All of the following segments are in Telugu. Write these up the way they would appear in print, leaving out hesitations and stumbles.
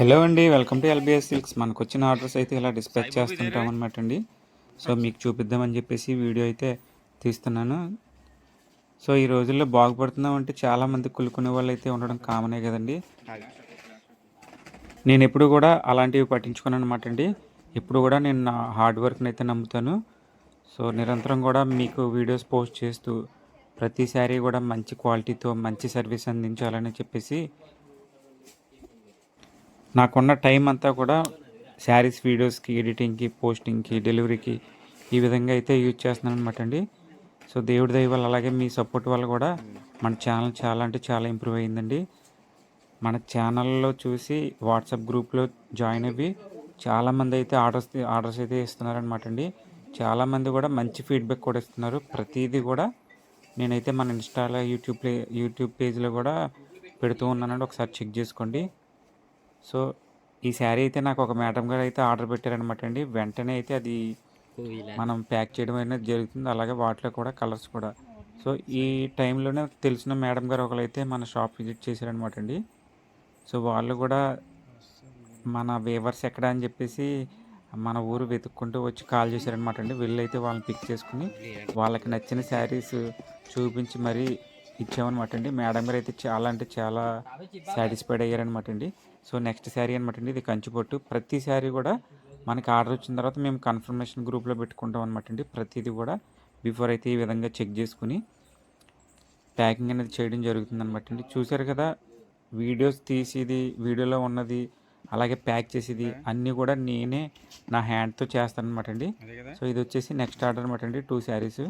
హలో అండి, వెల్కమ్ టు ఎల్బిఎస్ సిల్క్స్. మనకు వచ్చిన ఆర్డర్స్ అయితే ఇలా డిస్పాచ్ చేస్తుంటాం అనమాట అండి. సో మీకు చూపిద్దామని చెప్పేసి వీడియో అయితే తీస్తున్నాను. సో ఈ రోజుల్లో బాగుపడుతున్నామంటే చాలామంది కులుకునే వాళ్ళు అయితే ఉండడం కామనే కదండి. నేను ఎప్పుడు కూడా అలాంటివి పట్టించుకోను అనమాట అండి. ఎప్పుడు కూడా నేను నా హార్డ్ వర్క్ని అయితే నమ్ముతాను. సో నిరంతరం కూడా మీకు వీడియోస్ పోస్ట్ చేస్తూ ప్రతిసారి కూడా మంచి క్వాలిటీతో మంచి సర్వీస్ అందించాలని చెప్పేసి నాకున్న టైం అంతా కూడా శారీస్ వీడియోస్కి, ఎడిటింగ్కి, పోస్టింగ్కి, డెలివరీకి ఈ విధంగా అయితే యూజ్ చేస్తున్నాను అనమాట అండి. సో దేవుడి దయ వల్ల అలాగే మీ సపోర్ట్ వల్ల కూడా మన ఛానల్ చాలా అంటే చాలా ఇంప్రూవ్ అయ్యిందండి. మన ఛానల్లో చూసి వాట్సాప్ గ్రూప్లో జాయిన్ అయ్యి చాలామంది అయితే ఆర్డర్స్ అయితే ఇస్తున్నారనమాట అండి. చాలామంది కూడా మంచి ఫీడ్బ్యాక్ కూడా ఇస్తున్నారు. ప్రతిదీ కూడా నేనైతే మన ఇన్స్టాలో యూట్యూబ్ పేజ్లో కూడా పెడుతూ ఉన్నానండి, ఒకసారి చెక్ చేసుకోండి. సో ఈ శారీ అయితే నాకు ఒక మేడం గారు అయితే ఆర్డర్ పెట్టారనమాట అండి. వెంటనే అయితే అది మనం ప్యాక్ చేయడం అనేది జరుగుతుంది. అలాగే వాటిలో కూడా కలర్స్ కూడా. సో ఈ టైంలోనే తెలిసిన మేడం గారు ఒకరైతే మన షాప్ విజిట్ చేశారనమాట అండి. సో వాళ్ళు కూడా మన వేవర్స్ ఎక్కడ అని చెప్పేసి మన ఊరు వెతుక్కుంటూ వచ్చి కాల్ చేశారనమాట అండి. వెళ్ళైతే వాళ్ళని పిక్ చేసుకుని వాళ్ళకి నచ్చిన శారీస్ చూపించి మరీ ఇచ్చామన్నమాట అండి. మేడం గారు అయితే చాలా అంటే చాలా సాటిస్ఫైడ్ అయ్యారనమాట అండి. సో నెక్స్ట్ శారీ అనమాట అండి, ఇది కంచిపట్టు. ప్రతి శారీ కూడా మనకి ఆర్డర్ వచ్చిన తర్వాత మేము కన్ఫర్మేషన్ గ్రూప్లో పెట్టుకుంటాం అనమాట అండి. ప్రతిదీ కూడా బిఫోర్ అయితే ఈ విధంగా చెక్ చేసుకుని ప్యాకింగ్ అనేది చేయడం జరుగుతుంది అనమాట అండి. చూసారు కదా, వీడియోస్ తీసేది, వీడియోలో ఉన్నది, అలాగే ప్యాక్ చేసేది అన్నీ కూడా నేనే నా హ్యాండ్తో చేస్తాను అనమాట అండి. సో ఇది వచ్చేసి నెక్స్ట్ ఆర్డర్ అనమాట అండి, 2 శారీస్.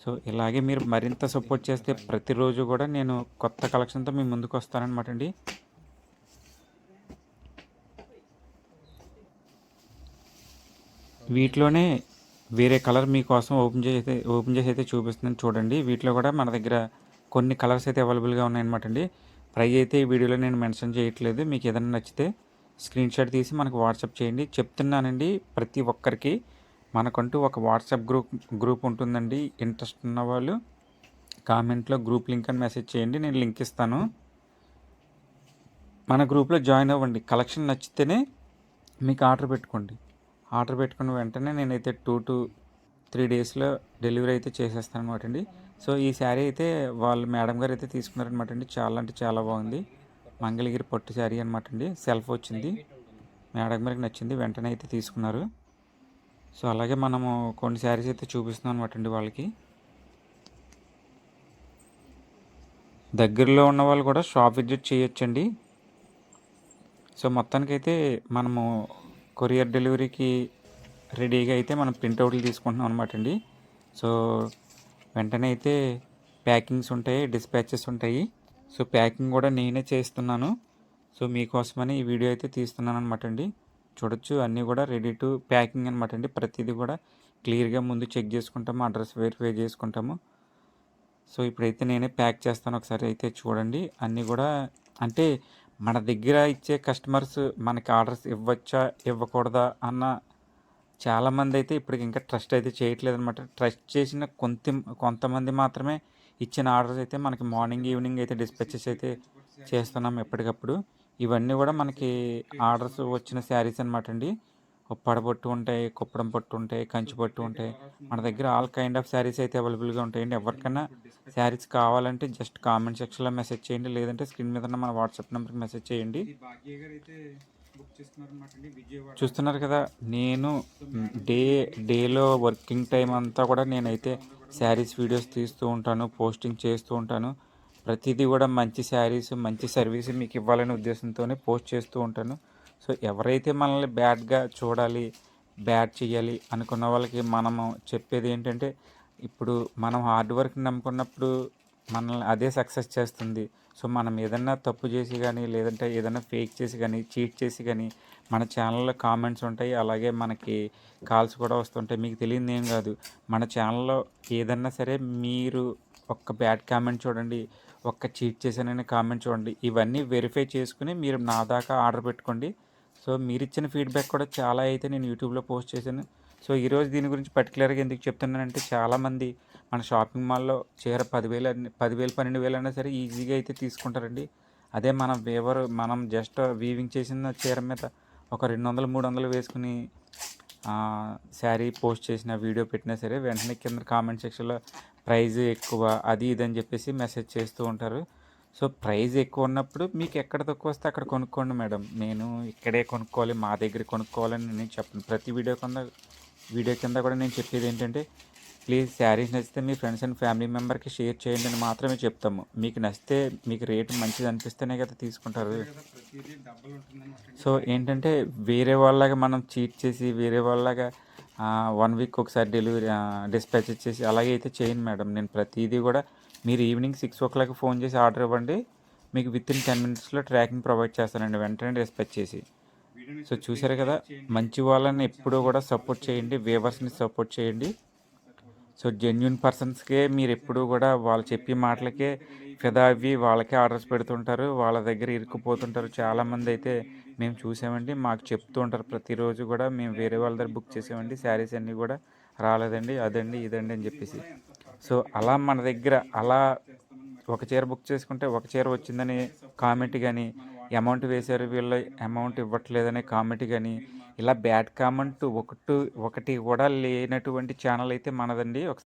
సో ఇలాగే మీరు మరింత సపోర్ట్ చేస్తే ప్రతిరోజు కూడా నేను కొత్త కలెక్షన్తో మీ ముందుకు వస్తానన్నమాట అండి. వీటిలోనే వేరే కలర్ మీకోసం ఓపెన్ చేసి అయితే చూపిస్తున్నాను చూడండి. వీటిలో కూడా మన దగ్గర కొన్ని కలర్స్ అయితే అవైలబుల్గా ఉన్నాయన్నమాట అండి. ప్రైస్ అయితే ఈ వీడియోలో నేను మెన్షన్ చేయట్లేదు. మీకు ఏదైనా నచ్చితే స్క్రీన్ షాట్ తీసి మనకు వాట్సాప్ చేయండి. చెప్తున్నానండి, ప్రతి ఒక్కరికి మనకంటూ ఒక వాట్సాప్ గ్రూప్ ఉంటుందండి. ఇంట్రెస్ట్ ఉన్న వాళ్ళు కామెంట్లో గ్రూప్ లింక్ అని మెసేజ్ చేయండి, నేను లింక్ ఇస్తాను. మన గ్రూప్లో జాయిన్ అవ్వండి. కలెక్షన్ నచ్చితేనే మీకు ఆర్డర్ పెట్టుకోండి. ఆర్డర్ పెట్టుకున్న వెంటనే నేనైతే 2 to 3 డేస్లో డెలివరీ అయితే చేసేస్తాను అనమాట అండి. సో ఈ శారీ అయితే వాళ్ళు మేడం గారు అయితే తీసుకున్నారనమాట అండి. చాలా అంటే చాలా బాగుంది. మంగళగిరి పట్టు శారీ అనమాట అండి. సెల్ఫ్ వచ్చింది, మేడం గారికి నచ్చింది, వెంటనే అయితే తీసుకున్నారు. సో అలాగే మనము కొన్ని శారీస్ అయితే చూపిస్తున్నాం అనమాట అండి వాళ్ళకి. దగ్గరలో ఉన్న వాళ్ళు కూడా షాప్ విజిట్ చేయొచ్చండి. సో మొత్తానికైతే మనము కొరియర్ డెలివరీకి రెడీగా అయితే మనం ప్రింట్అవుట్లు తీసుకుంటున్నాం అనమాట అండి. సో వెంటనే అయితే ప్యాకింగ్స్ ఉంటాయి, డిస్పాచెస్ ఉంటాయి. సో ప్యాకింగ్ కూడా నేనే చేస్తున్నాను. సో మీకోసమని ఈ వీడియో అయితే తీస్తున్నాను అనమాట అండి. చూడొచ్చు, అన్నీ కూడా రెడీ టు ప్యాకింగ్ అనమాట అండి. ప్రతిదీ కూడా క్లియర్గా ముందు చెక్ చేసుకుంటాము, అడ్రస్ వెరిఫై చేసుకుంటాము. సో ఇప్పుడైతే నేనే ప్యాక్ చేస్తాను, ఒకసారి అయితే చూడండి. అన్నీ కూడా అంటే మన దగ్గర ఇచ్చే కస్టమర్స్ మనకి ఆర్డర్స్ ఇవ్వచ్చా ఇవ్వకూడదా అన్న చాలామంది అయితే ఇప్పటికి ఇంకా ట్రస్ట్ అయితే చేయట్లేదు అనమాట. ట్రస్ట్ చేసిన కొంతమంది మాత్రమే ఇచ్చిన ఆర్డర్స్ అయితే మనకి మార్నింగ్ ఈవినింగ్ అయితే డిస్పాచెస్ అయితే చేస్తున్నాం ఎప్పటికప్పుడు. ఇవన్నీ కూడా మనకి ఆర్డర్స్ వచ్చిన శారీస్ అనమాట అండి. ఉప్పాడ పట్టు ఉంటాయి, కుప్పడం పట్టు ఉంటాయి, కంచి పట్టు ఉంటాయి. మన దగ్గర ఆల్ కైండ్ ఆఫ్ శారీస్ అయితే అవైలబుల్గా ఉంటాయండి. ఎవరికైనా శారీస్ కావాలంటే జస్ట్ కామెంట్ సెక్షన్లో మెసేజ్ చేయండి, లేదంటే స్క్రీన్ మీద మన వాట్సాప్ నెంబర్కి మెసేజ్ చేయండి. చూస్తున్నారు కదా, నేను డేలో వర్కింగ్ టైం అంతా కూడా నేనైతే శారీస్ వీడియోస్ తీస్తూ ఉంటాను, పోస్టింగ్ చేస్తూ ఉంటాను. ప్రతిదీ కూడా మంచి శారీస్, మంచి సర్వీస్ మీకు ఇవ్వాలనే ఉద్దేశంతోనే పోస్ట్ చేస్తూ ఉంటాను. సో ఎవరైతే మనల్ని బ్యాడ్గా చూడాలి, బ్యాడ్ చేయాలి అనుకున్న వాళ్ళకి మనము చెప్పేది ఏంటంటే, ఇప్పుడు మనం హార్డ్ వర్క్ నమ్ముకున్నప్పుడు మనల్ని అదే సక్సెస్ చేస్తుంది. సో మనం ఏదన్నా తప్పు చేసి కానీ, లేదంటే ఏదైనా ఫేక్ చేసి కానీ, చీట్ చేసి కానీ మన ఛానల్లో కామెంట్స్ ఉంటాయి, అలాగే మనకి కాల్స్ కూడా వస్తుంటాయి. మీకు తెలియదు ఏం కాదు, మన ఛానల్లో ఏదన్నా సరే మీరు ఒక్క బ్యాడ్ కామెంట్ చూడండి, ఒక్క చీట్ చేశానని కామెంట్ చూడండి, ఇవన్నీ వెరిఫై చేసుకుని మీరు నా దాకా ఆర్డర్ పెట్టుకోండి. సో మీరు ఇచ్చిన ఫీడ్బ్యాక్ కూడా చాలా అయితే నేను యూట్యూబ్లో పోస్ట్ చేశాను. సో ఈరోజు దీని గురించి పర్టికులర్గా ఎందుకు చెప్తున్నానంటే, చాలామంది మన షాపింగ్ మాల్లో చీర 10,000 12,000 అయినా సరే ఈజీగా అయితే తీసుకుంటారండి. అదే మనం జస్ట్ వీవింగ్ చేసిన చీర మీద ఒక 200, 300 వేసుకుని శారీ పోస్ట్ చేసిన వీడియో పెట్టినా సరే వెంటనే కింద కామెంట్ సెక్షన్లో ప్రైజ్ ఎక్కువ అది ఇది అని చెప్పేసి మెసేజ్ చేస్తూ ఉంటారు. సో ప్రైజ్ ఎక్కువ ఉన్నప్పుడు మీకు ఎక్కడ తక్కువ వస్తే అక్కడ కొనుక్కోండి మేడం. నేను ఇక్కడే కొనుక్కోవాలి, మా దగ్గర కొనుక్కోవాలని నేను చెప్పను. ప్రతి వీడియో కింద కూడా నేను చెప్పేది ఏంటంటే, ప్లీజ్ శారీస్ నచ్చితే మీ ఫ్రెండ్స్ అండ్ ఫ్యామిలీ మెంబర్కి షేర్ చేయండి అని మాత్రమే చెప్తాము. మీకు నచ్చితే మీకు రేటు మంచిది అనిపిస్తేనే కదా తీసుకుంటారు. సో ఏంటంటే వేరే వాళ్ళగా మనం చీట్ చేసి వేరే వాళ్ళగా 1 వీక్ ఒకసారి డెలివరీ డిస్పాచ్ ఇచ్చేసి అలాగే అయితే చేయను మేడం. నేను ప్రతిదీ కూడా మీరు ఈవినింగ్ 6 o'clock ఫోన్ చేసి ఆర్డర్ ఇవ్వండి, మీకు వితిన్ 10 minutesలో ట్రాకింగ్ ప్రొవైడ్ చేస్తానండి, వెంటనే డిస్పాచ్ చేసి. సో చూసారు కదా, మంచి వాళ్ళని ఎప్పుడూ కూడా సపోర్ట్ చేయండి, వేవర్స్ని సపోర్ట్ చేయండి. సో జెన్యున్ పర్సన్స్కే మీరు ఎప్పుడూ కూడా వాళ్ళు చెప్పే మాటలకే ఫిదా అవ్వి వాళ్ళకే ఆర్డర్స్ పెడుతుంటారు, వాళ్ళ దగ్గర ఇరుక్కుపోతుంటారు. చాలామంది అయితే మేము చూసామండి, మాకు చెప్తూ ఉంటారు ప్రతిరోజు కూడా, మేము వేరే వాళ్ళ దగ్గర బుక్ చేసామండి, శారీస్ అన్నీ కూడా రాలేదండి, అదండి ఇదండి అని చెప్పేసి. సో అలా మన దగ్గర అలా ఒక చీర బుక్ చేసుకుంటే ఒక చీర వచ్చిందని కామెంట్ కానీ, అమౌంట్ వేశారు వీళ్ళు అమౌంట్ ఇవ్వట్లేదనే కామెంట్ కానీ, ఇలా బ్యాడ్ కామెంట్ ఒకటి కూడా లేనటువంటి ఛానల్ అయితే మనదండి.